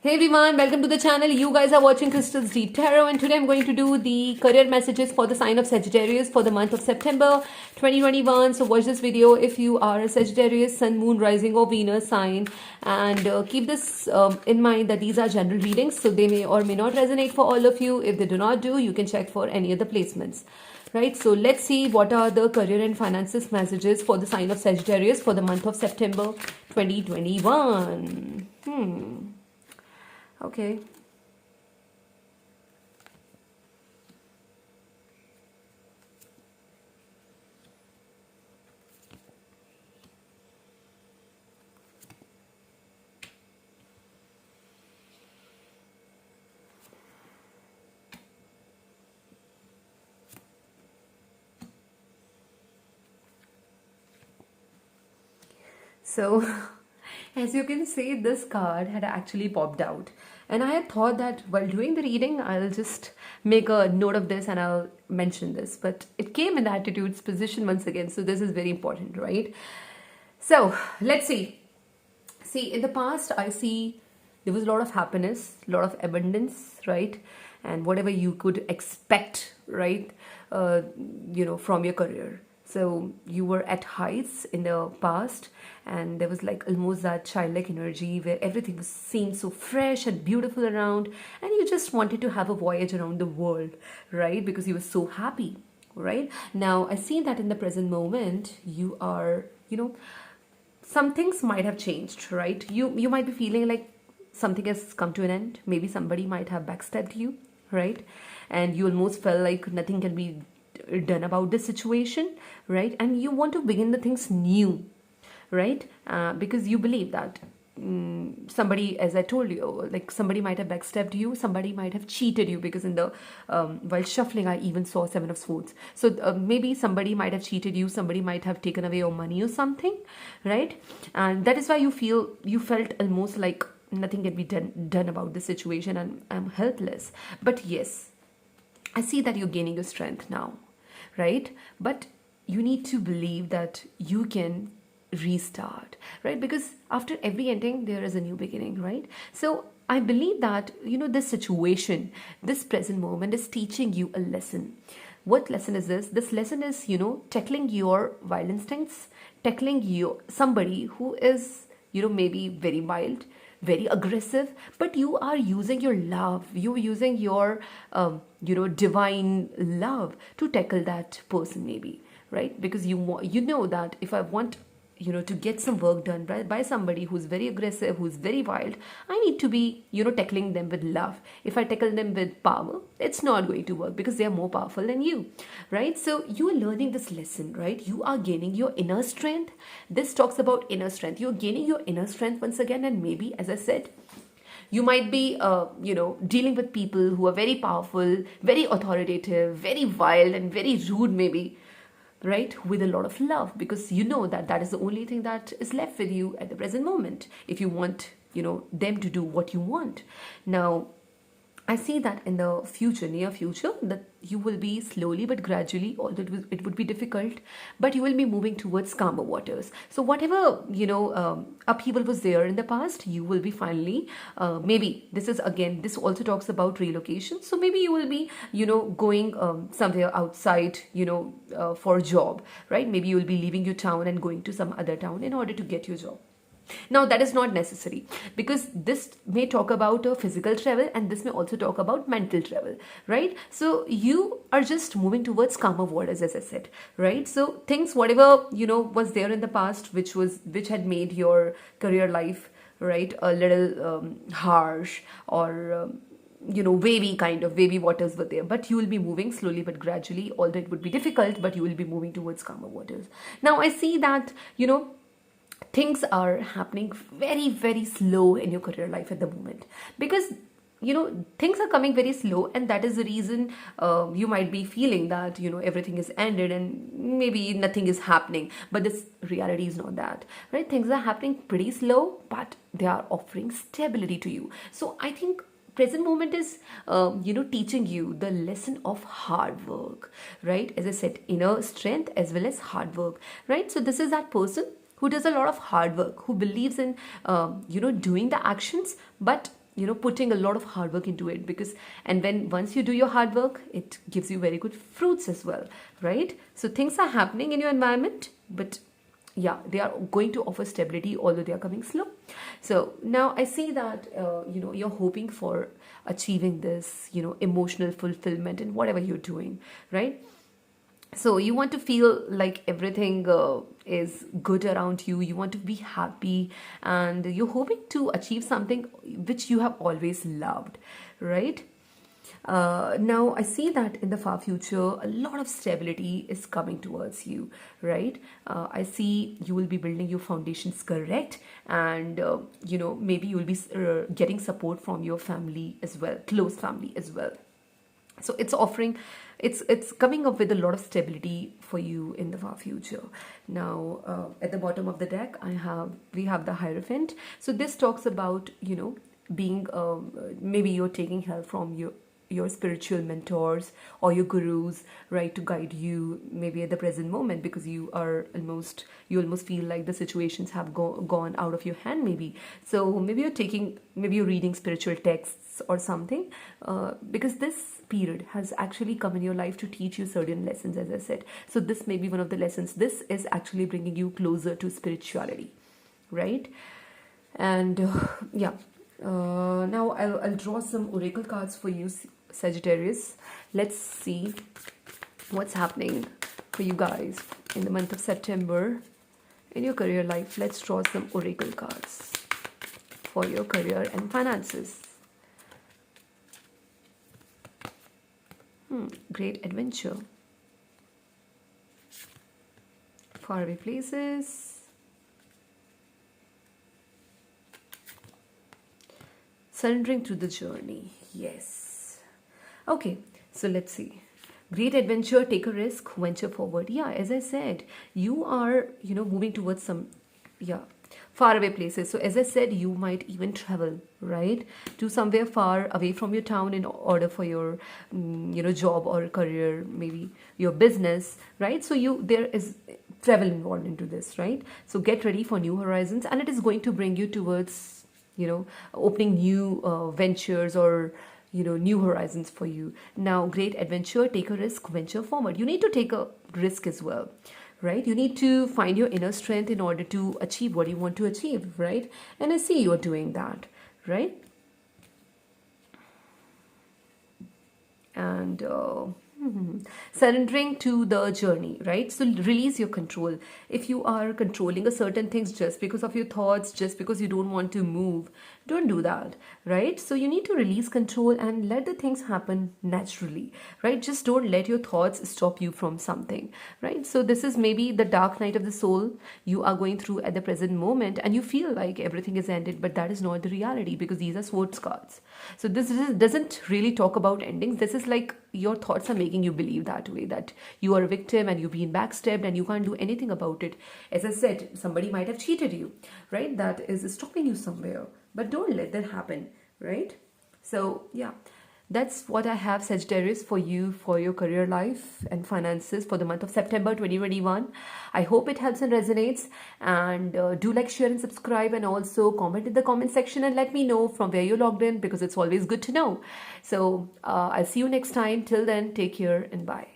Hey everyone, welcome to the channel. You guys are watching Crystal's Deep Tarot, and today I'm going to do the career messages for the sign of Sagittarius for the month of September 2021. So watch this video if you are a Sagittarius, Sun, Moon, Rising or Venus sign, and keep this in mind that these are general readings, so they may or may not resonate for all of you. If they do not do, you can check for any other placements. Right, so let's see what are the career and finances messages for the sign of Sagittarius for the month of September 2021. Okay. So, as you can see, this card had actually popped out. And I had thought that while doing the reading, I'll just make a note of this and I'll mention this. But it came in the attitudes position once again. So this is very important, right? So, let's see. See, in the past, I see there was a lot of happiness, a lot of abundance, right? And whatever you could expect, right? From your career. So you were at heights in the past, and there was like almost that childlike energy where everything was seemed so fresh and beautiful around, and you just wanted to have a voyage around the world, right? Because you were so happy, right? Now I see that in the present moment, you are, some things might have changed, right? You might be feeling like something has come to an end. Maybe somebody might have backstabbed you, right? And you almost felt like nothing can be done about this situation, right? And you want to begin the things new, right? Because you believe that somebody, as I told you, like somebody might have backstabbed you, somebody might have cheated you, because in the while shuffling I even saw Seven of Swords. So maybe somebody might have cheated you, somebody might have taken away your money or something, right? And that is why you felt almost like nothing can be done about this situation, and I'm helpless. But yes, I see that you're gaining your strength now, right? But you need to believe that you can restart, right? Because after every ending, there is a new beginning, right? So I believe that, this situation, this present moment is teaching you a lesson. What lesson is this? This lesson is, tackling your wild instincts, tackling somebody who is, maybe very wild, very aggressive, but you are using your love, you're using your divine love to tackle that person, maybe, right? Because you know that if I want to get some work done by somebody who's very aggressive, who's very wild, I need to be tackling them with love. If I tackle them with power, it's not going to work, because they are more powerful than you, right? So you are learning this lesson, right? You are gaining your inner strength. This talks about inner strength. You're gaining your inner strength once again, and maybe, as I said, you might be dealing with people who are very powerful, very authoritative, very wild, and very rude, maybe, right? With a lot of love, because you know that that is the only thing that is left with you at the present moment, if you want them to do what you want. Now I see that in the future, near future, that you will be slowly but gradually, although it would be difficult, but you will be moving towards calmer waters. So whatever, upheaval was there in the past, you will be finally, maybe this also talks about relocation. So maybe you will be, going somewhere outside, for a job, right? Maybe you will be leaving your town and going to some other town in order to get your job. Now that is not necessary, because this may talk about a physical travel, and this may also talk about mental travel, right? So you are just moving towards calmer waters, as I said, right? So things, whatever was there in the past, which had made your career life, right, a little harsh, or wavy waters were there, but you will be moving slowly but gradually, although it would be difficult, but you will be moving towards calmer waters. Now I see that things are happening very, very slow in your career life at the moment, because things are coming very slow, and that is the reason you might be feeling that everything is ended and maybe nothing is happening. But this reality is not that, right? Things are happening pretty slow, but they are offering stability to you. So I think present moment is teaching you the lesson of hard work, right? As I said, inner strength as well as hard work, right? So this is that person who does a lot of hard work, who believes in doing the actions, but putting a lot of hard work into it, because and when once you do your hard work, it gives you very good fruits as well, right? So things are happening in your environment, but yeah, they are going to offer stability, although they are coming slow. So now I see that you're hoping for achieving this emotional fulfillment in whatever you're doing, right? So you want to feel like everything is good around you, you want to be happy, and you're hoping to achieve something which you have always loved, right? Now I see that in the far future a lot of stability is coming towards you, right? I see you will be building your foundations correct, and maybe you will be getting support from your family as well, close family as well. So it's offering, it's coming up with a lot of stability for you in the far future. Now at the bottom of the deck we have the Hierophant. So this talks about being maybe you're taking help from your spiritual mentors or your gurus, right, to guide you maybe at the present moment, because you almost feel like the situations have gone out of your hand maybe. So maybe you're reading spiritual texts or something, because this period has actually come in your life to teach you certain lessons, as I said. So this may be one of the lessons. This is actually bringing you closer to spirituality, right? And now I'll draw some oracle cards for you, Sagittarius. Let's see what's happening for you guys in the month of September in your career life. Let's draw some oracle cards for your career and finances. Great adventure. Faraway places. Surrendering to the journey. Yes. Okay, so let's see. Great adventure, take a risk, venture forward. Yeah, as I said, you are, moving towards some, faraway places. So as I said, you might even travel, right, to somewhere far away from your town in order for your, job or career, maybe your business, right? So there is travel involved into this, right? So get ready for new horizons, and it is going to bring you towards opening new ventures or new horizons for you. Now, great adventure, take a risk, venture forward. You need to take a risk as well, right? You need to find your inner strength in order to achieve what you want to achieve, right? And I see you're doing that, right? And surrendering to the journey, right? So release your control. If you are controlling a certain things just because of your thoughts, just because you don't want to move, don't do that, right? So you need to release control and let the things happen naturally, right? Just don't let your thoughts stop you from something, right? So this is maybe the dark night of the soul you are going through at the present moment, and you feel like everything is ended, but that is not the reality, because these are swords cards. So doesn't really talk about endings. This is like your thoughts are making you believe that way, that you are a victim and you've been backstabbed and you can't do anything about it. As I said, somebody might have cheated you, right? That is stopping you somewhere, but don't let that happen, right? So yeah, that's what I have, Sagittarius, for you for your career life and finances for the month of September 2021. I hope it helps and resonates, and do like, share and subscribe, and also comment in the comment section and let me know from where you're logged in, because it's always good to know. So I'll see you next time. Till then, take care and bye.